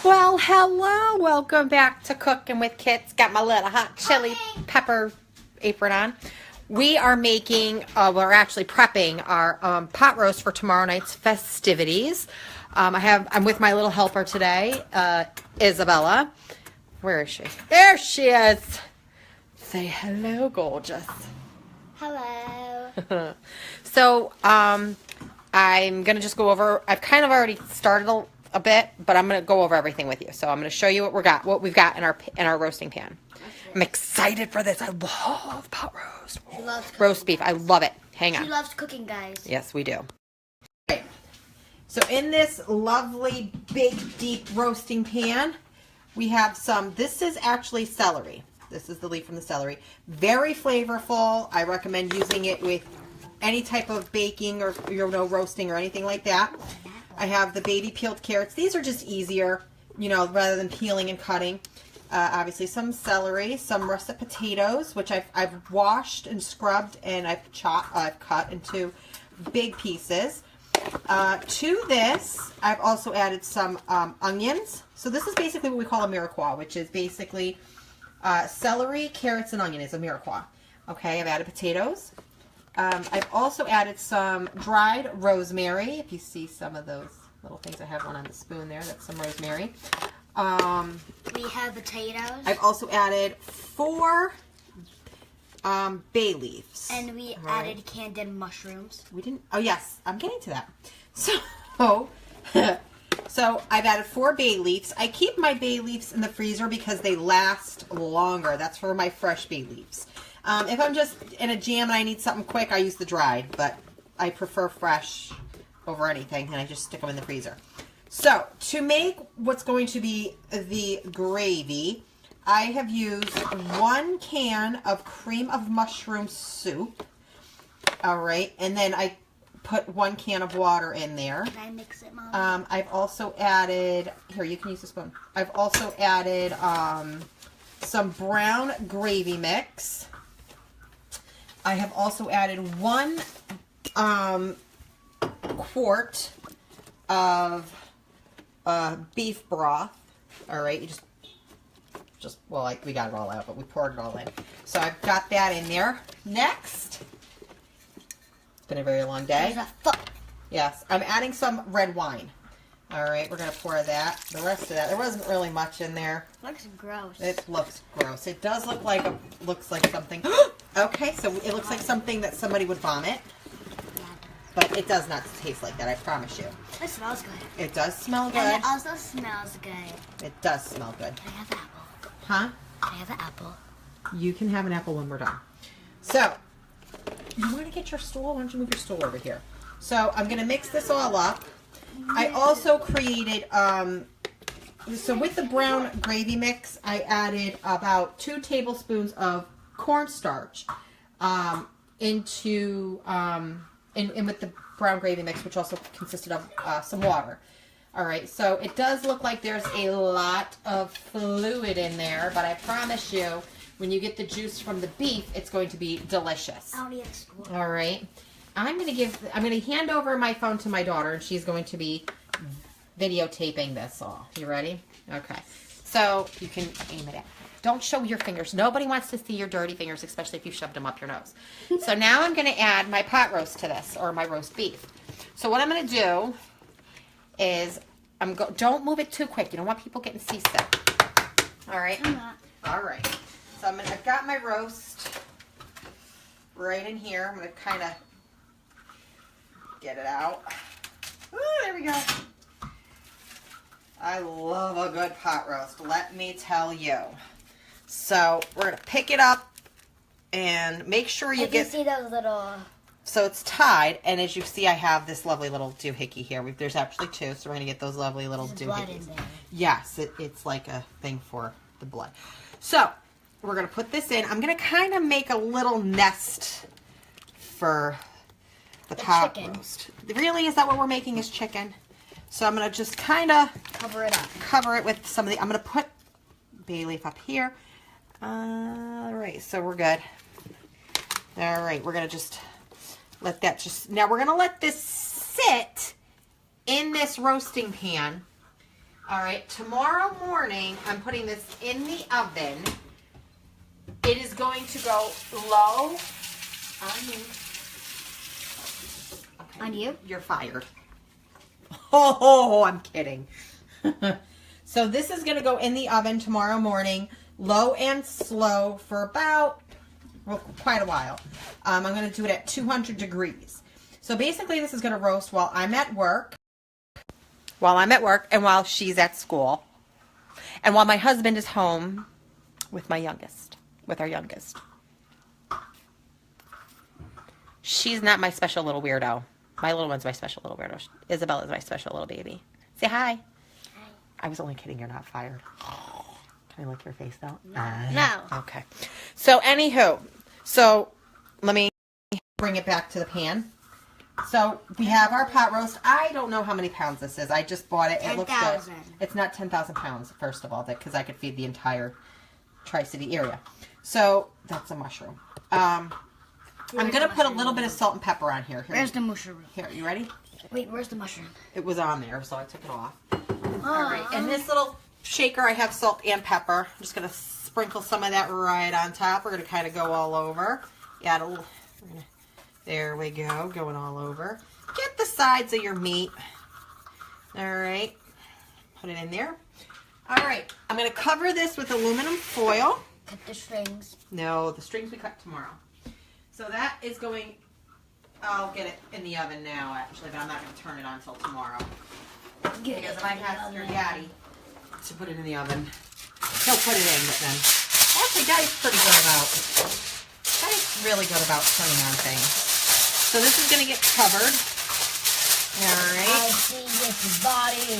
Well, hello. Welcome back to Cooking with Kidz. Got my little hot chili pepper apron on. We are making, we're actually prepping our pot roast for tomorrow night's festivities. I'm with my little helper today, Isabella. Where is she? There she is. Say hello, gorgeous. Hello. So, I'm going to just go over, I've kind of already started a bit, but I'm going to go over everything with you. So I'm going to show you what we've got in our roasting pan. I'm excited for this. I love pot roast. She loves cooking. Roast beef. I love it. Hang on. She loves cooking, guys. Yes, we do. Okay. So in this lovely big deep roasting pan, we have this is actually celery. This is the leaf from the celery. Very flavorful. I recommend using it with any type of baking or roasting or anything like that. I have the baby peeled carrots. These are just easier, rather than peeling and cutting. Obviously some celery, some russet potatoes, which I've washed and scrubbed and I've cut into big pieces. To this, I've also added some onions. So this is basically what we call a mirepoix, which is basically celery, carrots, and onion is a mirepoix. Okay, I've added potatoes. I've also added some dried rosemary. If you see some of those little things, I have one on the spoon there. That's some rosemary. We have potatoes. I've also added 4 bay leaves. And we added candied mushrooms. We didn't. Oh yes, I'm getting to that. So I've added 4 bay leaves. I keep my bay leaves in the freezer because they last longer. That's for my fresh bay leaves. If I'm just in a jam and I need something quick, I use the dried, but I prefer fresh over anything, and I just stick them in the freezer. So, to make what's going to be the gravy, I have used 1 can of cream of mushroom soup. All right, and then I put 1 can of water in there. Can I mix it, Mom? I've also added, here, you can use the spoon. I've also added some brown gravy mix. I have also added 1 quart of beef broth. All right, you we got it all out, but we poured it all in. So I've got that in there. Next, it's been a very long day. Yes, I'm adding some red wine. All right, we're gonna pour that. The rest of that, there wasn't really much in there. Looks gross. It looks gross. It does look like something. Okay, so it looks like something that somebody would vomit. But it does not taste like that, I promise you. It smells good. It does smell good. And it also smells good. It does smell good. Can I have an apple? Huh? Can I have an apple? You can have an apple when we're done. So, you want to get your stool? Why don't you move your stool over here? So, I'm going to mix this all up. I also created, so with the brown gravy mix, I added about 2 tablespoons of cornstarch into, and with the brown gravy mix, which also consisted of some water. All right, so it does look like there's a lot of fluid in there, but I promise you, when you get the juice from the beef, it's going to be delicious. I'll need a spoon. All right. I'm going to hand over my phone to my daughter, and she's going to be videotaping this all. You ready? Okay. So you can aim it at. Don't show your fingers. Nobody wants to see your dirty fingers, especially if you shoved them up your nose. So now I'm going to add my pot roast to this, or my roast beef. So what I'm going to do is, don't move it too quick. You don't want people getting seasick. All right? I'm not. All right. So I've got my roast right in here. I'm going to kind of get it out. Ooh, there we go. I love a good pot roast, let me tell you. So we're going to pick it up and make sure you get... see those little... So it's tied, and as you see, I have this lovely little doohickey here. There's actually 2, so we're going to get those lovely little doohickeys. Blood in there. Yes, it's like a thing for the blood. So we're going to put this in. I'm going to kind of make a little nest for the pot roast. Really? Is that what we're making, is chicken? So I'm going to just kind of cover it up. Cover it with some of the... I'm going to put bay leaf up here. All right, so we're good. All right, we're going to just let that just... Now we're going to let this sit in this roasting pan All right, tomorrow morning, I'm putting this in the oven. It is going to go low on me. Okay. On you? You're fired. Oh, I'm kidding. So this is going to go in the oven tomorrow morning, low and slow for about, well, quite a while. I'm going to do it at 200 degrees. So basically this is going to roast while I'm at work. And while she's at school. And while my husband is home with our youngest. She's not my special little weirdo. My little one's my special little weirdo. Isabella is my special little baby. Say hi. Hi. I was only kidding. You're not fired. Can I lick your face though? No. Okay. So anywho, let me bring it back to the pan. So we have our pot roast. I don't know how many pounds this is. I just bought it. It looks good. 10,000. It's not 10,000 pounds, first of all, because I could feed the entire Tri-City area. So that's a mushroom. I'm going to put a little bit of salt and pepper on here. Where's the mushroom? Here, you ready? Wait, where's the mushroom? It was on there, so I took it off. All right. In this little shaker, I have salt and pepper. I'm just going to sprinkle some of that right on top. We're going to kind of go all over. Add a little... There we go, going all over. Get the sides of your meat. All right, put it in there. All right, I'm going to cover this with aluminum foil. Cut the strings. No, the strings we cut tomorrow. So that is going, I'll get it in the oven now actually, but I'm not going to turn it on until tomorrow. Because if I ask your daddy to put it in the oven, he'll put it in, but then, actually Daddy's pretty good about, Daddy's really good about turning on things. So this is going to get covered. All right. I see this body.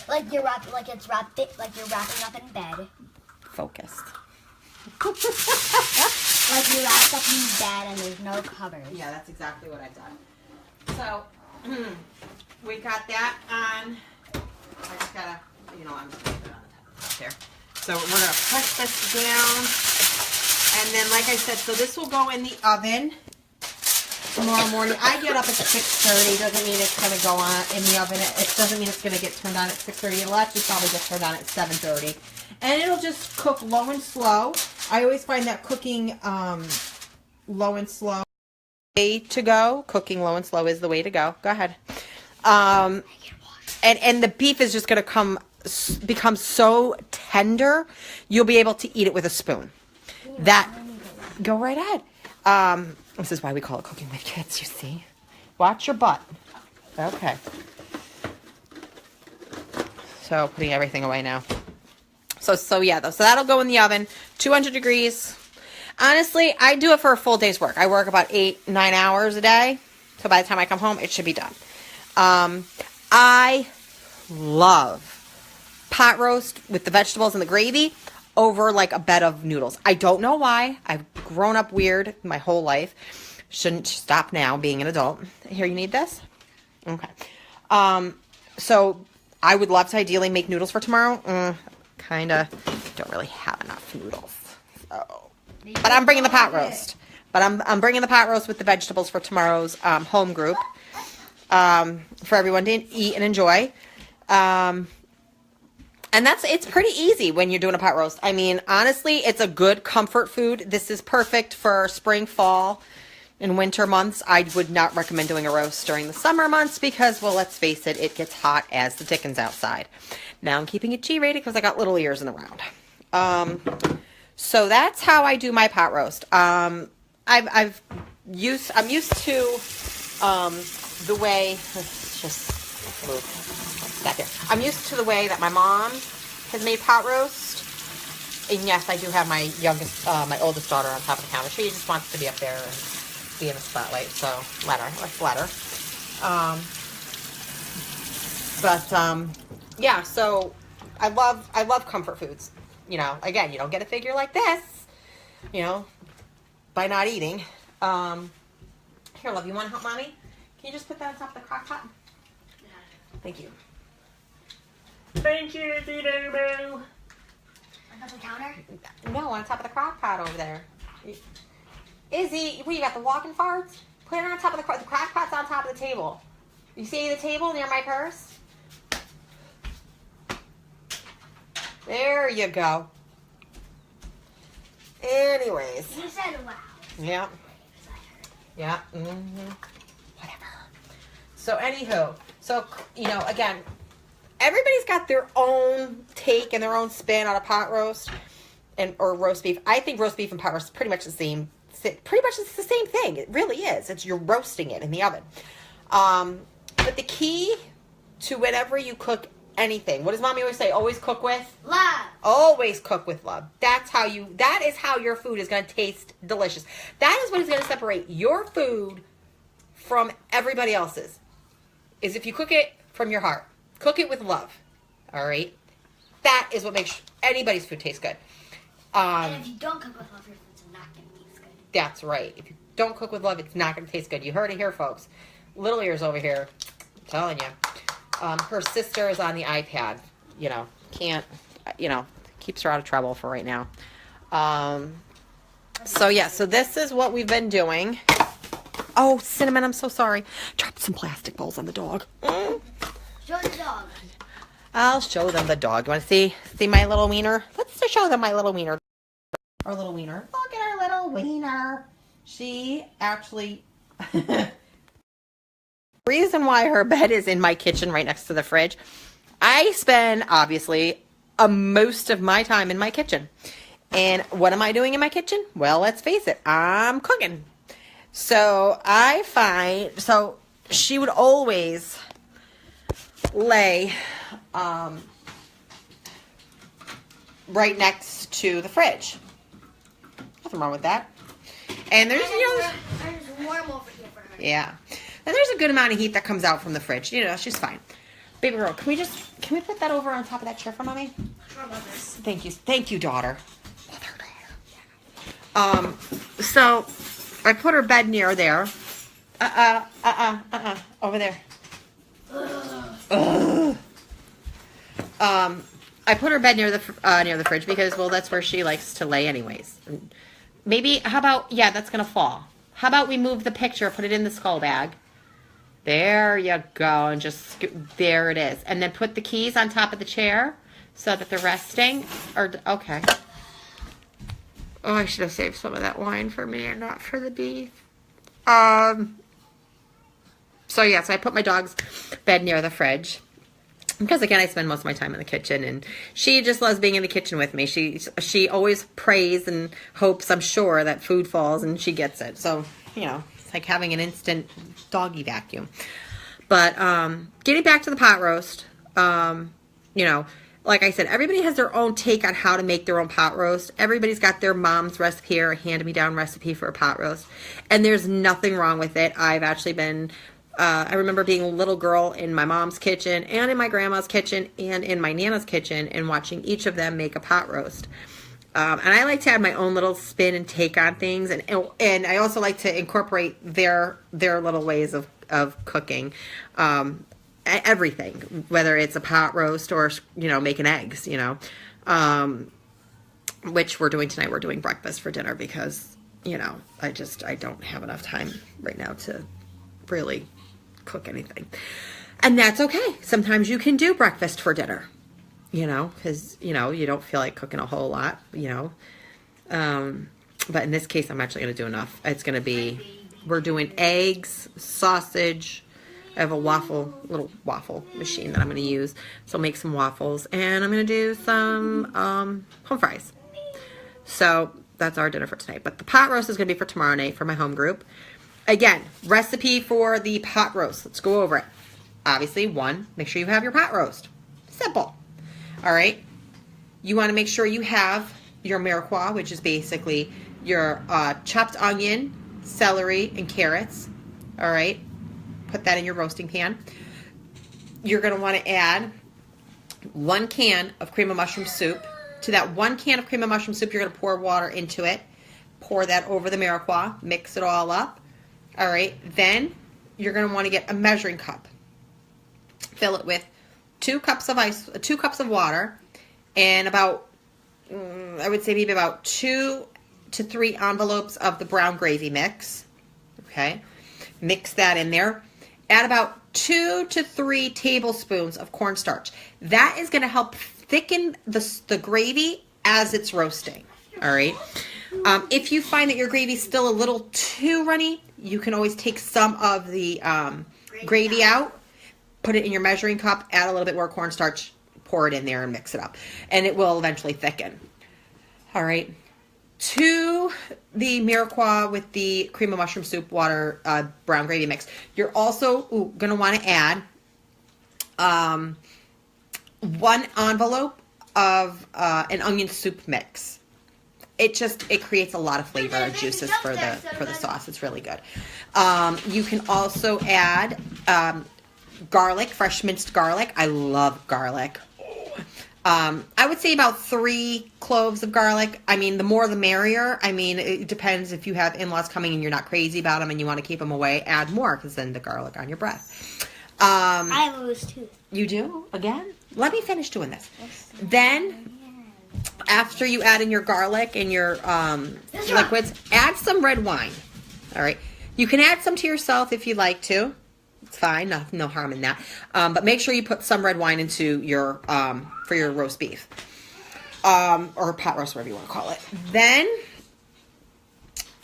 Like you're wrapping up in bed. Focused. Like you're wrapped up in bed and there's no covers. Yeah, that's exactly what I've done. So we got that on. I just gotta, I'm just gonna put it on the top there. So we're gonna push this down, and then, like I said, so this will go in the oven tomorrow morning. I get up at 6:30. Doesn't mean it's going to go on in the oven. It doesn't mean it's going to get turned on at 6:30. It'll actually probably get turned on at 7:30. And it'll just cook low and slow. I always find that cooking low and slow way to go. Cooking low and slow is the way to go. Go ahead. And the beef is just going to become so tender, you'll be able to eat it with a spoon. Go right ahead. This is why we call it Cooking with Kids, you see. Watch your butt. Okay. So putting everything away now. So that'll go in the oven, 200 degrees. Honestly, I do it for a full day's work. I work about 8-9 hours a day. So by the time I come home, it should be done. I love pot roast with the vegetables and the gravy over like a bed of noodles. I don't know why. I've grown up weird my whole life. Shouldn't stop now being an adult. Here, you need this? Okay. So I would love to ideally make noodles for tomorrow. Kinda don't really have enough noodles. So, but I'm bringing the pot roast. But I'm bringing the pot roast with the vegetables for tomorrow's home group for everyone to eat and enjoy. And it's pretty easy when you're doing a pot roast. I mean, honestly, it's a good comfort food. This is perfect for spring, fall, and winter months. I would not recommend doing a roast during the summer months because, well, let's face it, it gets hot as the dickens outside. Now I'm keeping it G-rated because I got little ears in the round. So that's how I do my pot roast. I'm used to the way. Let's just move. Back here. I'm used to the way that my mom has made pot roast. And yes, I do have my my oldest daughter on top of the counter. She just wants to be up there and be in the spotlight. So let's let her. Yeah. So I love comfort foods. Again, you don't get a figure like this, by not eating. Here, love, you want to help mommy? Can you just put that on top of the crock pot? Thank you. Thank you, Dee-Doo-Boo. On top of the counter? No, on top of the crock pot over there. Izzy, what, you got the walking farts? Put it on top of the crock pot's on top of the table. You see the table near my purse? There you go. Anyways. You said wow. Yeah. Yeah. Whatever. So anywho, so, you know, again, everybody's got their own take and their own spin on a pot roast or roast beef. I think roast beef and pot roast is pretty much the same. Pretty much it's the same thing. It really is. It's you're roasting it in the oven. But the key to whenever you cook anything, what does Mommy always say? Always cook with Love. Always cook with love. That is how your food is going to taste delicious. That is what is going to separate your food from everybody else's. Is if you cook it from your heart. Cook it with love. All right? That is what makes anybody's food taste good. And if you don't cook with love, your food's not going to taste good. That's right. If you don't cook with love, it's not going to taste good. You heard it here, folks. Little ears over here. I'm telling you. Her sister is on the iPad. You know, can't, you know, keeps her out of trouble for right now. So, yeah. So, this is what we've been doing. Oh, Cinnamon, I'm so sorry. Dropped some plastic bowls on the dog. Show the dog. I'll show them the dog. You want to see my little wiener? Let's just show them my little wiener. Our little wiener. Look at our little wiener. She actually... reason why her bed is in my kitchen right next to the fridge. I spend, obviously, most of my time in my kitchen. And what am I doing in my kitchen? Well, let's face it. I'm cooking. So so she would always lay right next to the fridge. Nothing wrong with that. And there's, you know, There's warm over here for her. yeah. And there's a good amount of heat that comes out from the fridge. You know, she's fine. Baby girl, can we put that over on top of that chair for Mommy? Sure, mothers. Thank you, daughter. So I put her bed near there. Over there. I put her bed near the fridge because, well, that's where she likes to lay anyways. Maybe, how about, yeah, that's going to fall. How about we move the picture, put it in the skull bag. There you go, and just, there it is. And then put the keys on top of the chair so that they're resting. Or, okay. Oh, I should have saved some of that wine for me and not for the beef. So, yeah, so I put my dog's bed near the fridge. Because, again, I spend most of my time in the kitchen, and she just loves being in the kitchen with me. She always prays and hopes, I'm sure, that food falls, and she gets it. So, you know, it's like having an instant doggy vacuum. But getting back to the pot roast, you know, like I said, everybody has their own take on how to make their own pot roast. Everybody's got their mom's recipe or a hand-me-down recipe for a pot roast. And there's nothing wrong with it. I've actually been... I remember being a little girl in my mom's kitchen and in my grandma's kitchen and in my Nana's kitchen and watching each of them make a pot roast. And I like to add my own little spin and take on things. And I also like to incorporate their little ways of cooking. Everything, whether it's a pot roast or, you know, making eggs, you know, which we're doing tonight. We're doing breakfast for dinner because, you know, I don't have enough time right now to really cook anything. And that's okay. Sometimes you can do breakfast for dinner, you know, because, you know, you don't feel like cooking a whole lot, you know. But in this case, I'm actually going to do enough. It's going to be, we're doing eggs, sausage. I have a little waffle machine that I'm going to use. So I'll make some waffles. And I'm going to do some home fries. So that's our dinner for tonight. But the pot roast is going to be for tomorrow night for my home group. Again, recipe for the pot roast. Let's go over it. Obviously, one, make sure you have your pot roast. Simple. All right. You want to make sure you have your mirepoix, which is basically your chopped onion, celery, and carrots. All right. Put that in your roasting pan. You're going to want to add 1 can of cream of mushroom soup. To that 1 can of cream of mushroom soup, you're going to pour water into it. Pour that over the mirepoix. Mix it all up. All right, then you're going to want to get a measuring cup. Fill it with 2 cups of water, and about, I would say maybe about 2 to 3 envelopes of the brown gravy mix. Okay, mix that in there. Add about 2 to 3 tablespoons of cornstarch. That is going to help thicken the gravy as it's roasting. All right. If you find that your gravy's still a little too runny, you can always take some of the gravy out, put it in your measuring cup, add a little bit more cornstarch, pour it in there and mix it up. And it will eventually thicken. All right. To the mirepoix with the cream of mushroom soup, water, brown gravy mix, you're also going to want to add 1 envelope of an onion soup mix. It creates a lot of flavor and juices for the sauce. It's really good. You can also add garlic, fresh minced garlic. I love garlic. I would say about 3 cloves of garlic. I mean, the more the merrier. I mean, it depends if you have in-laws coming and you're not crazy about them and you want to keep them away, add more because then the garlic on your breath. I have a loose tooth. You do? Again? Let me finish doing this. Then, after you add in your garlic and your liquids, add some red wine. All right? You can add some to yourself if you like to. It's fine. No harm in that. But make sure you put some red wine into your for your roast beef. Or pot roast, whatever you want to call it. Then,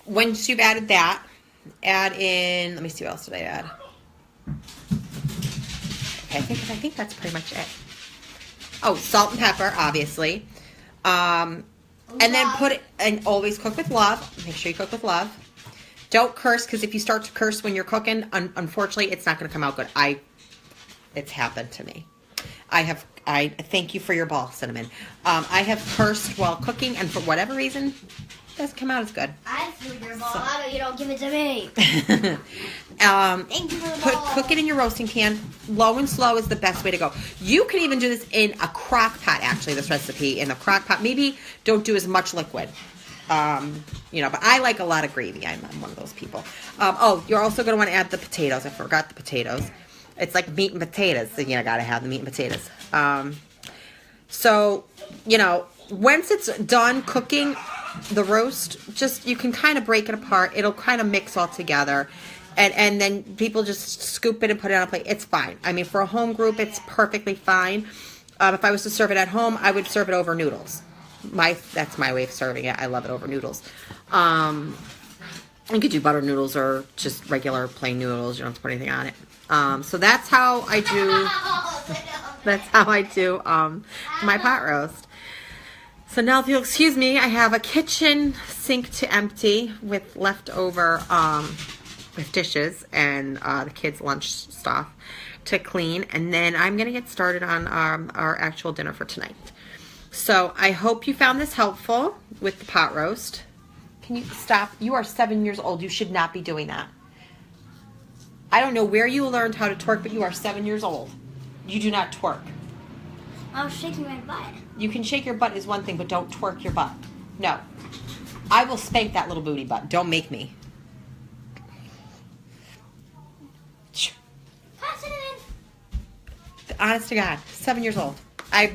once you've added that, add in, let me see what else did I add. Okay, I think that's pretty much it. Oh, salt and pepper, obviously. And then put it, and always cook with love. Make sure you cook with love. Don't curse, because if you start to curse when you're cooking, unfortunately, it's not going to come out good. It's happened to me. I thank you for your ball, Cinnamon. I have cursed while cooking, and for whatever reason, it doesn't come out as good. I threw your ball. How do you don't give it to me? Thank you for the ball. Cook it in your roasting pan. Low and slow is the best way to go. You can even do this in a crock pot, actually, this recipe. In a crock pot. Maybe don't do as much liquid. But I like a lot of gravy. I'm one of those people. You're also going to want to add the potatoes. I forgot the potatoes. It's like meat and potatoes. So, got to have the meat and potatoes. Once it's done cooking the roast, you can kind of break it apart. It'll kind of mix all together. And then people just scoop it and put it on a plate. It's fine. I mean, for a home group, it's perfectly fine. If I was to serve it at home, I would serve it over noodles. That's my way of serving it. I love it over noodles. You could do butter noodles or just regular plain noodles. You don't have to put anything on it. So that's how I do. That's how I do my pot roast. So now, if you'll excuse me, I have a kitchen sink to empty with leftover with dishes and the kids' lunch stuff to clean, and then I'm gonna get started on our actual dinner for tonight. So I hope you found this helpful with the pot roast. Can you stop? You are 7 years old. You should not be doing that. I don't know where you learned how to twerk, but you are 7 years old. You do not twerk. I was shaking my butt. You can shake your butt is one thing, but don't twerk your butt. No. I will spank that little booty butt. Don't make me. Honest to God, 7 years old. I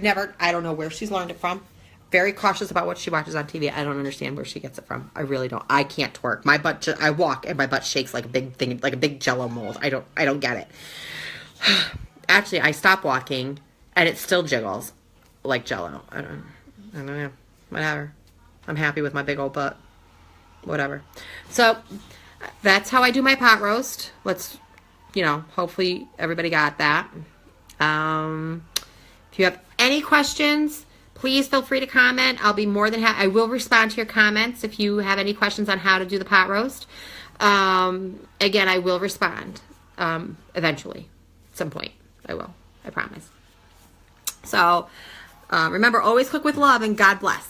don't know where she's learned it from. Very cautious about what she watches on TV. I don't understand where she gets it from. I really don't. I can't twerk. My butt, I walk and my butt shakes like a big thing, like a big Jello mold. I don't get it. Actually, I stop walking and it still jiggles like Jello. I don't know. Whatever. I'm happy with my big old butt. Whatever. So that's how I do my pot roast. Hopefully everybody got that. If you have any questions, please feel free to comment. I'll be more than happy. I will respond to your comments if you have any questions on how to do the pot roast. Again, I will respond eventually. At some point, I will. I promise. So, remember, always cook with love and God bless.